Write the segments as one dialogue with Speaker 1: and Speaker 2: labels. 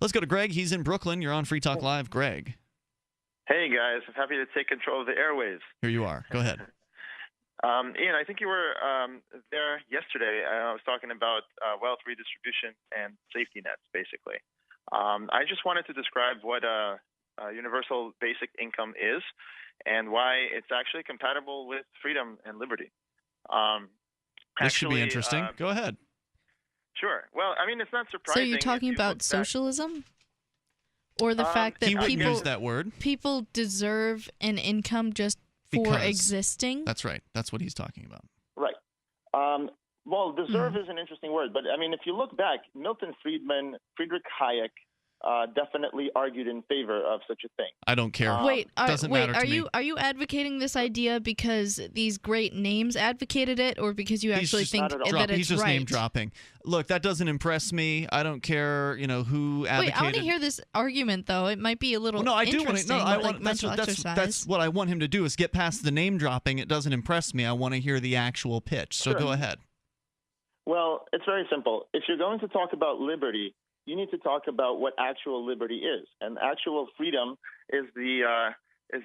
Speaker 1: Let's go to Greg. He's in Brooklyn. You're on Free Talk Live. Greg.
Speaker 2: Hey, guys. I'm happy to take control of the airwaves.
Speaker 1: Here you are. Go ahead.
Speaker 2: Ian, I think you were there yesterday. I was talking about wealth redistribution and safety nets, basically. I just wanted to describe what universal basic income is and why it's actually compatible with freedom and liberty.
Speaker 1: This should be interesting. Go ahead.
Speaker 2: Sure. Well, I mean, it's not surprising.
Speaker 3: So you're talking about socialism? Or the fact that
Speaker 1: he wouldn't use that word.
Speaker 3: People deserve an income just for existing?
Speaker 1: That's right. That's what he's talking about.
Speaker 2: Right. Well, deserve is an interesting word. But, I mean, if you look back, Milton Friedman, Friedrich Hayek, definitely argued in favor of such a thing.
Speaker 1: I don't care. Doesn't matter to me.
Speaker 3: Are you advocating this idea because these great names advocated it, or because you actually think that it's right?
Speaker 1: He's just name dropping. Look, that doesn't impress me. I don't care. who advocated.
Speaker 3: Wait, I want to hear this argument though. It might be a little.
Speaker 1: Well, no, I do
Speaker 3: want to.
Speaker 1: No, I want.
Speaker 3: Exercise.
Speaker 1: That's what I want him to do is get past the name dropping. It doesn't impress me. I want to hear the actual pitch. So go ahead.
Speaker 2: Well, it's very simple. If you're going to talk about liberty, you need to talk about what actual liberty is. And actual freedom is the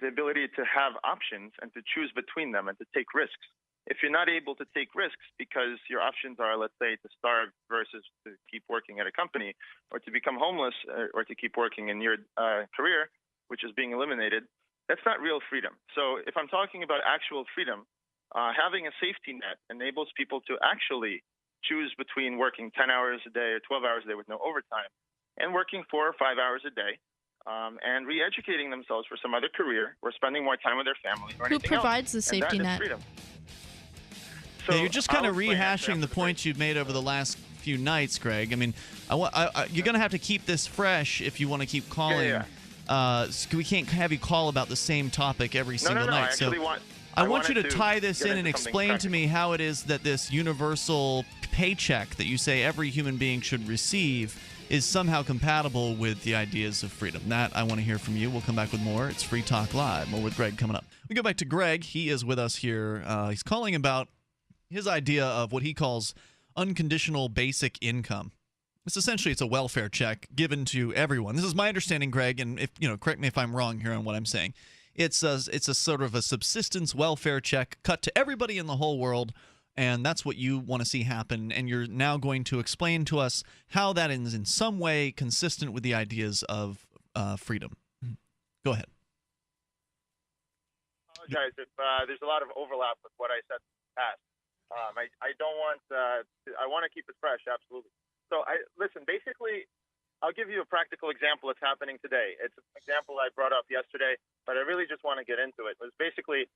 Speaker 2: ability to have options and to choose between them and to take risks. If you're not able to take risks because your options are, let's say, to starve versus to keep working at a company, or to become homeless, or to keep working in your career, which is being eliminated, that's not real freedom. So if I'm talking about actual freedom, having a safety net enables people to actually choose between working 10 hours a day or 12 hours a day with no overtime and working 4 or 5 hours a day and re-educating themselves for some other career or spending more time with their family or anything else.
Speaker 3: Who provides the safety net?
Speaker 2: So
Speaker 1: you're just kind of rehashing the points you've made over the last few nights, Greg. I mean, you're going to have to keep this fresh if you want to keep calling. We can't have you call about the same topic every single night. I want you to tie this in and explain to me how it is that this universal paycheck that you say every human being should receive is somehow compatible with the ideas of freedom. That I want to hear from you. We'll come back with more. It's Free Talk Live. More with Greg coming up. We go back to Greg. He is with us here. He's calling about his idea of what he calls unconditional basic income. It's a welfare check given to everyone. This is my understanding, Greg, and if correct me if I'm wrong here on what I'm saying. It's a sort of a subsistence welfare check cut to everybody in the whole world, and that's what you want to see happen. And you're now going to explain to us how that is in some way consistent with the ideas of freedom. Go ahead.
Speaker 2: I apologize if there's a lot of overlap with what I said in the past. I don't want I want to keep it fresh, absolutely. So listen, basically, I'll give you a practical example that's happening today. It's an example I brought up yesterday, but I really just want to get into it. It was basically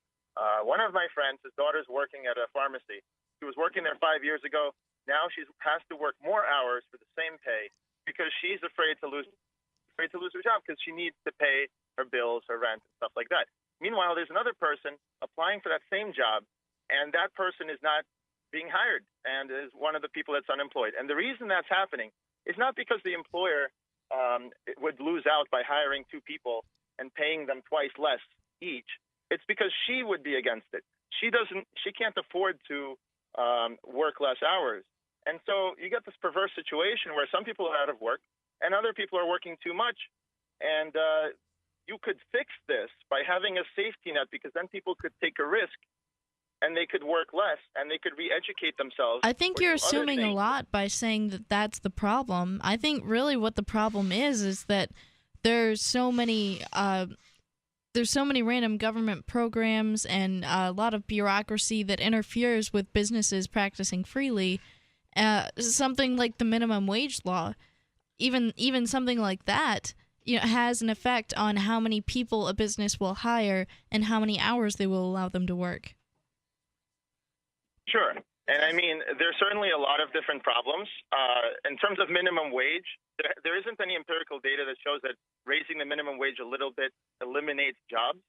Speaker 2: one of my friends, his daughter's working at a pharmacy. She was working there 5 years ago. Now she has to work more hours for the same pay because she's afraid to lose her job because she needs to pay her bills, her rent, and stuff like that. Meanwhile, there's another person applying for that same job, and that person is not being hired and is one of the people that's unemployed. And the reason that's happening is not because the employer would lose out by hiring two people and paying them twice less each. It's because she would be against it. She can't afford to work less hours. And so you get this perverse situation where some people are out of work and other people are working too much. And you could fix this by having a safety net, because then people could take a risk and they could work less, and they could re-educate themselves.
Speaker 3: I think you're assuming a lot by saying that that's the problem. I think really what the problem is that there's so many random government programs and a lot of bureaucracy that interferes with businesses practicing freely. Something like the minimum wage law, even something like that, has an effect on how many people a business will hire and how many hours they will allow them to work.
Speaker 2: Sure. And I mean, there's certainly a lot of different problems. In terms of minimum wage, there isn't any empirical data that shows that raising the minimum wage a little bit eliminates jobs.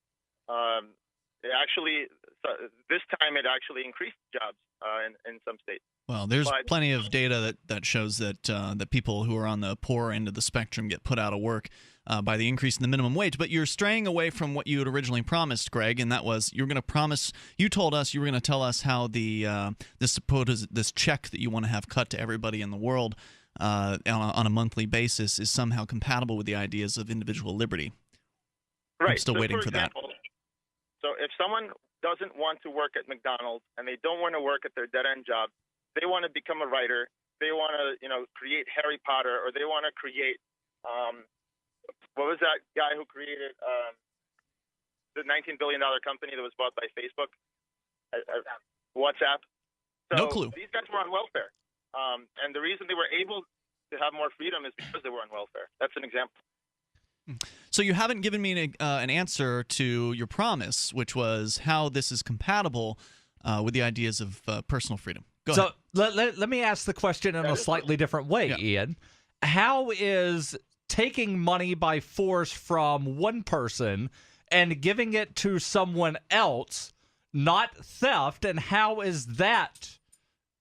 Speaker 2: This time it actually increased jobs in some states.
Speaker 1: Well, there's plenty of data that shows that that people who are on the poor end of the spectrum get put out of work by the increase in the minimum wage. But you're straying away from what you had originally promised, Greg, and that was you told us you were going to tell us how this check that you want to have cut to everybody in the world on a monthly basis is somehow compatible with the ideas of individual liberty.
Speaker 2: Right.
Speaker 1: I'm still waiting for that.
Speaker 2: So if someone doesn't want to work at McDonald's and they don't want to work at their dead-end job, they want to become a writer, they want to, create Harry Potter, or they want to create, what was that guy who created the $19 billion company that was bought by Facebook? WhatsApp. So
Speaker 1: no clue.
Speaker 2: These guys were on welfare. And the reason they were able to have more freedom is because they were on welfare. That's an example.
Speaker 1: So you haven't given me an answer to your promise, which was how this is compatible with the ideas of personal freedom. Go ahead.
Speaker 4: Let me ask the question in a slightly different way, Ian. How is taking money by force from one person and giving it to someone else not theft, and how is that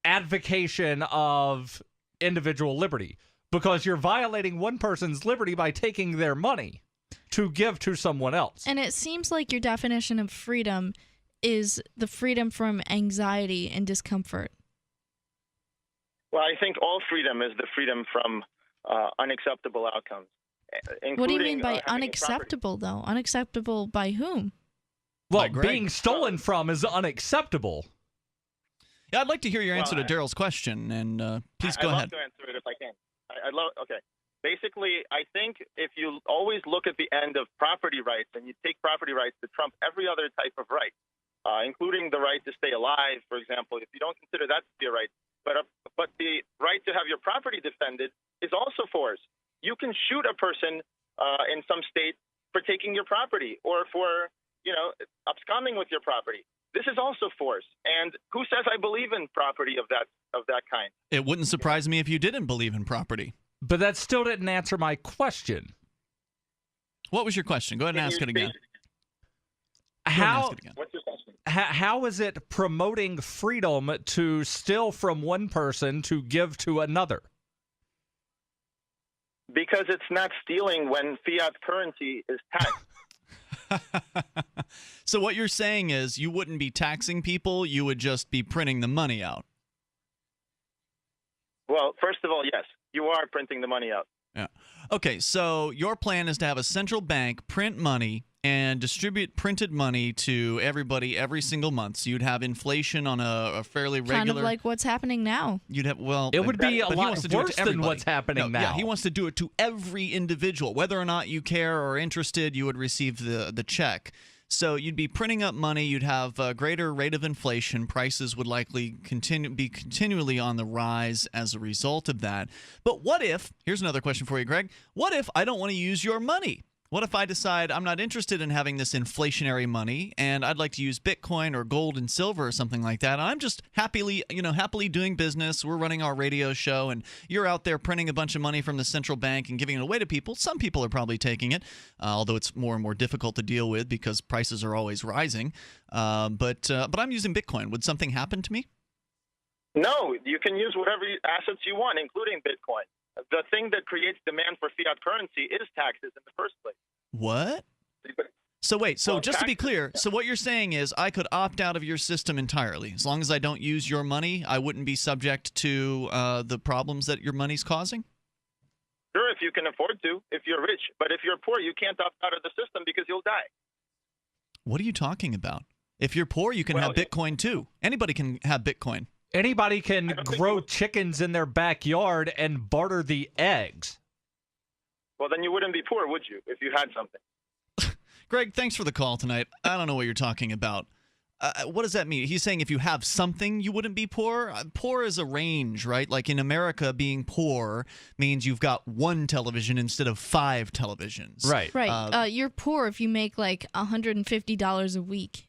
Speaker 4: advocation of individual liberty? Because you're violating one person's liberty by taking their money to give to someone else.
Speaker 3: And it seems like your definition of freedom is the freedom from anxiety and discomfort.
Speaker 2: Well, I think all freedom is the freedom from unacceptable outcomes.
Speaker 3: What do you mean by unacceptable, though? Unacceptable by whom?
Speaker 4: Well, being stolen from is unacceptable.
Speaker 1: Yeah, I'd like to hear your answer to Daryl's question, and please go ahead.
Speaker 2: I'd love to answer it if I can. Okay. Basically, I think if you always look at the end of property rights and you take property rights to trump every other type of right, including the right to stay alive, for example, if you don't consider that to be a right, but the right to have your property defended is also force. You can shoot a person in some state for taking your property or for, absconding with your property. This is also force. And who says I believe in property of that kind?
Speaker 1: It wouldn't surprise me if you didn't believe in property.
Speaker 4: But that still didn't answer my question.
Speaker 1: What was your question? Go ahead and ask it again.
Speaker 2: What's your question?
Speaker 4: How is it promoting freedom to steal from one person to give to another?
Speaker 2: Because it's not stealing when fiat currency is taxed.
Speaker 1: So what you're saying is you wouldn't be taxing people, you would just be printing the money out.
Speaker 2: Well, first of all, yes, you are printing the money out.
Speaker 1: Yeah. Okay, so your plan is to have a central bank print money and distribute printed money to everybody every single month. So you'd have inflation on a fairly regular...
Speaker 3: Kind of like what's happening now.
Speaker 1: You'd have, well...
Speaker 4: It would be a lot worse than what's happening now.
Speaker 1: Yeah, he wants to do it to every individual. Whether or not you care or interested, you would receive the check. So you'd be printing up money. You'd have a greater rate of inflation. Prices would likely be continually on the rise as a result of that. But what if... Here's another question for you, Greg. What if I don't want to use your money? What if I decide I'm not interested in having this inflationary money and I'd like to use Bitcoin or gold and silver or something like that? And I'm just happily doing business. We're running our radio show and you're out there printing a bunch of money from the central bank and giving it away to people. Some people are probably taking it, although it's more and more difficult to deal with because prices are always rising. But I'm using Bitcoin. Would something happen to me?
Speaker 2: No, you can use whatever assets you want, including Bitcoin. The thing that creates demand for fiat currency is taxes in the first place.
Speaker 1: What? So wait, so just to be clear, so what you're saying is I could opt out of your system entirely. As long as I don't use your money, I wouldn't be subject to the problems that your money's causing?
Speaker 2: Sure, if you can afford to, if you're rich. But if you're poor, you can't opt out of the system because you'll die.
Speaker 1: What are you talking about? If you're poor, you can have Bitcoin too. Anybody can have Bitcoin.
Speaker 4: Anybody can grow chickens in their backyard and barter the eggs.
Speaker 2: Well, then you wouldn't be poor, would you, if you had something?
Speaker 1: Greg, thanks for the call tonight. I don't know what you're talking about. What does that mean? He's saying if you have something, you wouldn't be poor? Poor is a range, right? Like in America, being poor means you've got one television instead of 5 televisions.
Speaker 4: Right.
Speaker 3: Right. You're poor if you make like $150 a week.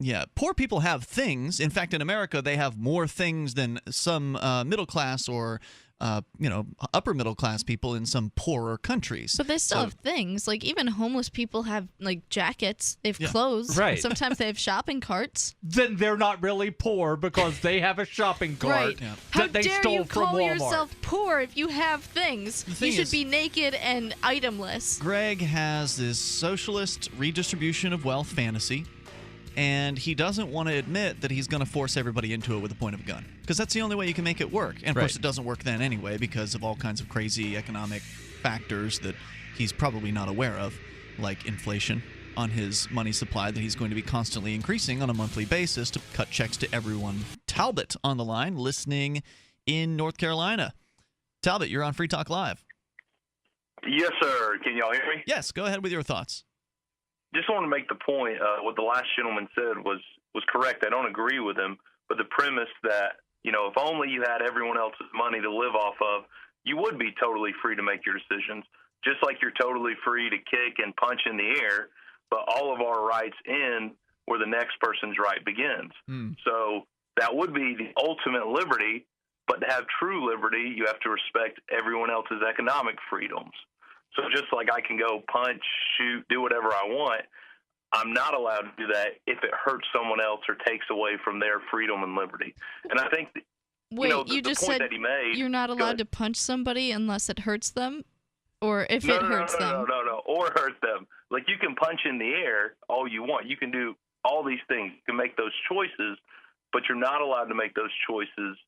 Speaker 1: Yeah, poor people have things. In fact, in America, they have more things than some middle class or upper middle class people in some poorer countries.
Speaker 3: But they still have things. Like even homeless people have like jackets. They have clothes.
Speaker 4: Right.
Speaker 3: Sometimes they have shopping carts.
Speaker 4: Then they're not really poor because they have a shopping cart
Speaker 3: Right.
Speaker 4: that
Speaker 3: How
Speaker 4: they
Speaker 3: dare
Speaker 4: stole
Speaker 3: you
Speaker 4: from
Speaker 3: call
Speaker 4: Walmart.
Speaker 3: yourself poor if you have things?
Speaker 1: thing
Speaker 3: You should
Speaker 1: is-
Speaker 3: be naked and itemless.
Speaker 1: Greg has this socialist redistribution of wealth fantasy. and he doesn't want to admit that he's going to force everybody into it with the point of a gun, because that's the only way you can make it work. And of course, it doesn't work then anyway because of all kinds of crazy economic factors that he's probably not aware of, like inflation on his money supply that he's going to be constantly increasing on a monthly basis to cut checks to everyone. Talbot on the line, listening in North Carolina. Talbot, you're on Free Talk Live.
Speaker 5: Yes, sir. Can y'all hear me?
Speaker 1: Yes, go ahead with your thoughts.
Speaker 5: Just want to make the point, what the last gentleman said was correct. I don't agree with him, but the premise that, if only you had everyone else's money to live off of, you would be totally free to make your decisions, just like you're totally free to kick and punch in the air, but all of our rights end where the next person's right begins. So that would be the ultimate liberty, but to have true liberty, you have to respect everyone else's economic freedoms. So just like I can go punch, shoot, do whatever I want, I'm not allowed to do that if it hurts someone else or takes away from their freedom and liberty. And I think,
Speaker 3: you just said
Speaker 5: that he made,
Speaker 3: you're not allowed to punch somebody unless it hurts them, or if it hurts them.
Speaker 5: No, or hurt them. Like, you can punch in the air all you want. You can do all these things. You can make those choices, but you're not allowed to make those choices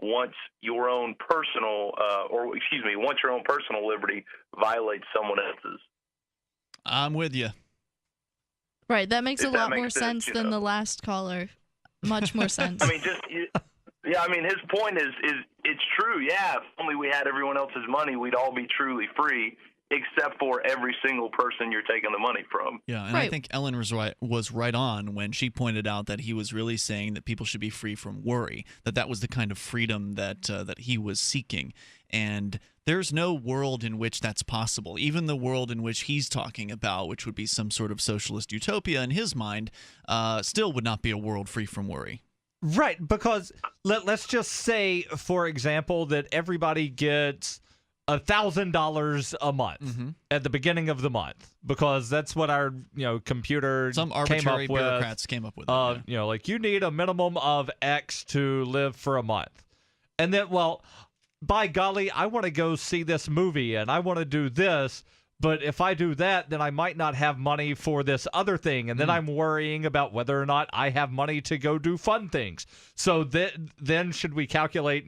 Speaker 5: once your own personal liberty violates someone else's.
Speaker 1: I'm with you.
Speaker 3: Right, that makes a lot more
Speaker 5: sense
Speaker 3: than the last caller. Much more sense.
Speaker 5: I mean, his point is it's true. Yeah, if only we had everyone else's money, we'd all be truly free, except for every single person you're taking the money from.
Speaker 1: Yeah, and I think Ellen was right on when she pointed out that he was really saying that people should be free from worry, that was the kind of freedom that he was seeking. And there's no world in which that's possible. Even the world in which he's talking about, which would be some sort of socialist utopia in his mind, still would not be a world free from worry.
Speaker 4: Right, because let's just say, for example, that everybody gets $1,000 a month at the beginning of the month, because that's what our computer
Speaker 1: some arbitrary
Speaker 4: came up
Speaker 1: bureaucrats came up with.
Speaker 4: Like, you need a minimum of X to live for a month, and then, well, by golly, I want to go see this movie and I want to do this, but if I do that, then I might not have money for this other thing, and then I'm worrying about whether or not I have money to go do fun things. So then should we calculate,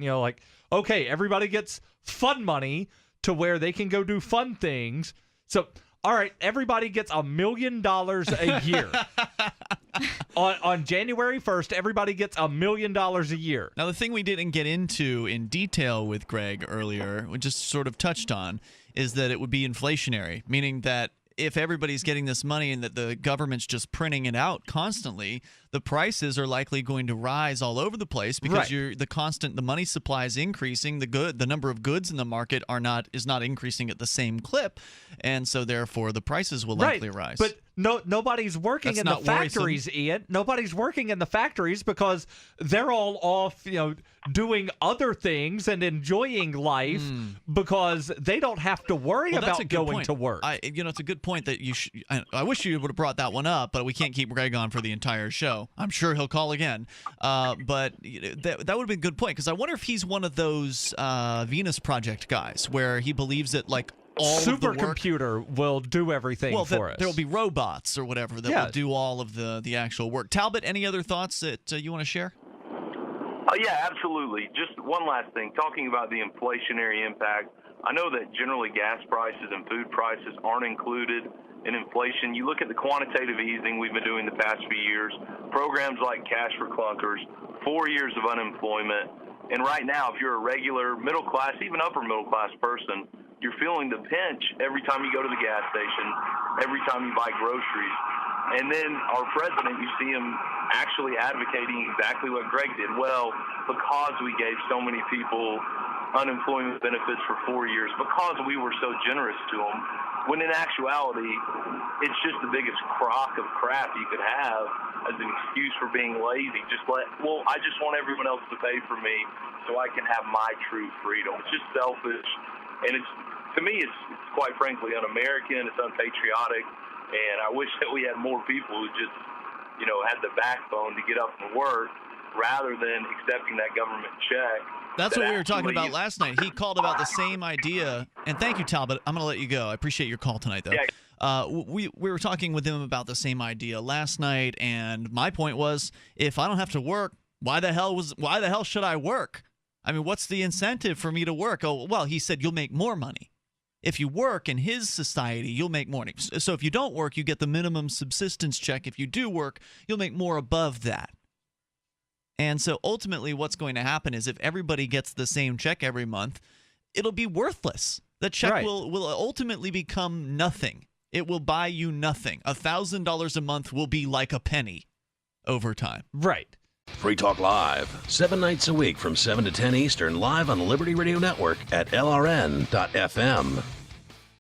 Speaker 4: okay, everybody gets fun money to where they can go do fun things. So, all right, everybody gets $1 million a year. On January 1st, everybody gets $1 million a year.
Speaker 1: Now, the thing we didn't get into in detail with Greg earlier, we just sort of touched on, is that it would be inflationary, meaning that if everybody's getting this money and that the government's just printing it out constantly, the prices are likely going to rise all over the place because the money supply is increasing, the number of goods in the market is not increasing at the same clip, and so therefore the prices will likely rise.
Speaker 4: But nobody's working in the factories, Ian. Nobody's working in the factories because they're all off, doing other things and enjoying life because they don't have to worry about going to work.
Speaker 1: It's a good point that you should. I wish you would have brought that one up, but we can't keep Greg on for the entire show. I'm sure he'll call again. But that would have been a good point, because I wonder if he's one of those Venus Project guys where he believes that all
Speaker 4: supercomputer will do everything for us.
Speaker 1: There will be robots or whatever that will do all of the actual work. Talbot, any other thoughts that you want to share?
Speaker 5: Yeah, absolutely. Just one last thing. Talking about the inflationary impact, I know that generally gas prices and food prices aren't included in inflation. You look at the quantitative easing we've been doing the past few years, programs like Cash for Clunkers, 4 years of unemployment, and right now, if you're a regular middle class, even upper middle class person, you're feeling the pinch every time you go to the gas station, every time you buy groceries. And then our president, you see him actually advocating exactly what Greg did. Well, because we gave so many people unemployment benefits for 4 years, because we were so generous to them, when in actuality, it's just the biggest crock of crap you could have as an excuse for being lazy. I just want everyone else to pay for me so I can have my true freedom. It's just selfish. And to me, it's quite frankly un-American. It's unpatriotic. And I wish that we had more people who just, had the backbone to get up and work rather than accepting that government check.
Speaker 1: That's what we were talking about last night. He called about the same idea. And thank you, Talbot. I'm going to let you go. I appreciate your call tonight, though. we were talking with him about the same idea last night, and my point was, if I don't have to work, why the hell should I work? I mean, what's the incentive for me to work? Oh, well, he said you'll make more money. If you work in his society, you'll make more money. So if you don't work, you get the minimum subsistence check. If you do work, you'll make more above that. And so ultimately what's going to happen is if everybody gets the same check every month, it'll be worthless. The check will ultimately become nothing. It will buy you nothing. $1,000 a month will be like a penny over time.
Speaker 4: Right.
Speaker 6: Free Talk Live, 7 nights a week from 7 to 10 Eastern, live on the Liberty Radio Network at LRN.FM.